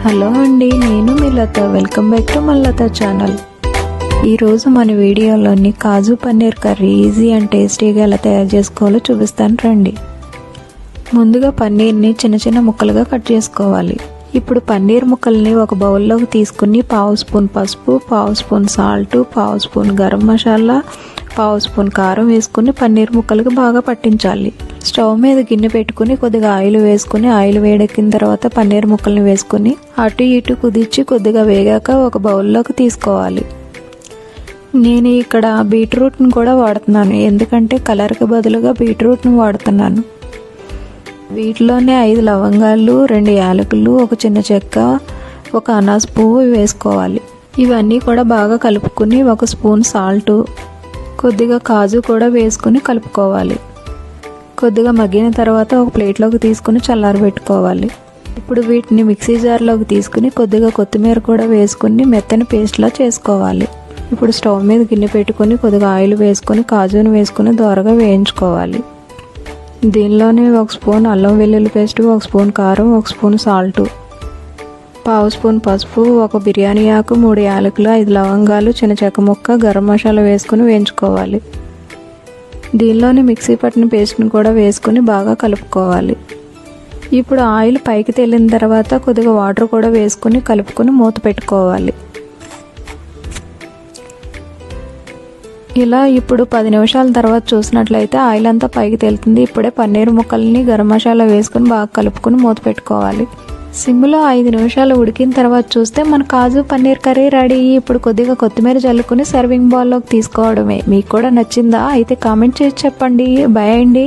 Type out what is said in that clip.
Hello అండి, నేను మీ లత. Welcome back to మన లత ఛానల్. ఈరోజు మన వీడియోలోని కాజు పన్నీర్ కర్రీ ఈజీ అండ్ టేస్టీగా ఎలా తయారు చేసుకోవాలో చూపిస్తాను రండి. ముందుగా పన్నీర్ని చిన్న చిన్న ముక్కలుగా కట్ చేసుకోవాలి. ఇప్పుడు పన్నీర్ ముక్కల్ని ఒక బౌల్లోకి తీసుకుని పావు స్పూన్ పసుపు, పావు స్పూన్ సాల్ట్, పావు స్పూన్ గరం మసాలా, పావు స్పూన్ కారం వేసుకుని పన్నీర్ ముక్కలకు బాగా పట్టించాలి. స్టవ్ మీద గిన్నె పెట్టుకుని కొద్దిగా ఆయిల్ వేసుకుని ఆయిల్ వేడెక్కిన తర్వాత పన్నీర్ ముక్కల్ని వేసుకుని అటు ఇటు కుదిర్చి కొద్దిగా వేగాక ఒక బౌల్లోకి తీసుకోవాలి. నేను ఇక్కడ బీట్రూట్ని కూడా వాడుతున్నాను, ఎందుకంటే కలర్కి బదులుగా బీట్రూట్ని వాడుతున్నాను. వీటిలోనే 5 లవంగాలు, 2 యాలకులు, ఒక చిన్న చెక్క, ఒక అనాస పువ్వు వేసుకోవాలి. ఇవన్నీ కూడా బాగా కలుపుకుని ఒక స్పూన్ సాల్ట్, కొద్దిగా కాజు కూడా వేసుకుని కలుపుకోవాలి. కొద్దిగా మగ్గిన తర్వాత ఒక ప్లేట్లోకి తీసుకుని చల్లారబెట్టుకోవాలి. ఇప్పుడు వీటిని మిక్సీ జార్లోకి తీసుకుని కొద్దిగా కొత్తిమీర కూడా వేసుకుని మెత్తని పేస్ట్లా చేసుకోవాలి. ఇప్పుడు స్టవ్ మీద గిన్నె పెట్టుకుని కొద్దిగా ఆయిల్ వేసుకుని కాజును వేసుకుని దోరగా వేయించుకోవాలి. దీనిలోనే ఒక స్పూన్ అల్లం వెల్లుల్లి పేస్ట్, ఒక స్పూన్ కారం, ఒక స్పూన్ సాల్ట్, పావు స్పూన్ పసుపు, ఒక బిర్యానీ ఆకు, 3 యాలకులు, 5 లవంగాలు, చిన్న చెక్క ముక్క, గరం మసాలా వేసుకుని వేయించుకోవాలి. దీనిలోనే మిక్సీ పట్టిన పేస్ట్ని కూడా వేసుకుని బాగా కలుపుకోవాలి. ఇప్పుడు ఆయిల్ పైకి తేలిన తర్వాత కొద్దిగా వాటర్ కూడా వేసుకుని కలుపుకొని మూత పెట్టుకోవాలి. ఇలా ఇప్పుడు 10 నిమిషాల తర్వాత చూసినట్లయితే ఆయిల్ అంతా పైకి తేలుతుంది. ఇప్పుడే పన్నీర్ ముక్కల్ని గరం మసాలా వేసుకుని బాగా కలుపుకొని మూత పెట్టుకోవాలి. సిమ్లో 5 నిమిషాలు ఉడికిన తర్వాత చూస్తే మన కాజు పన్నీర్ కర్రీ రెడీ. ఇప్పుడు కొద్దిగా కొత్తిమీర జల్లుకుని సర్వింగ్ బౌల్లోకి తీసుకోవడమే. మీకు కూడా నచ్చిందా? అయితే కామెంట్ చేసి చెప్పండి. బాయ్ అండి.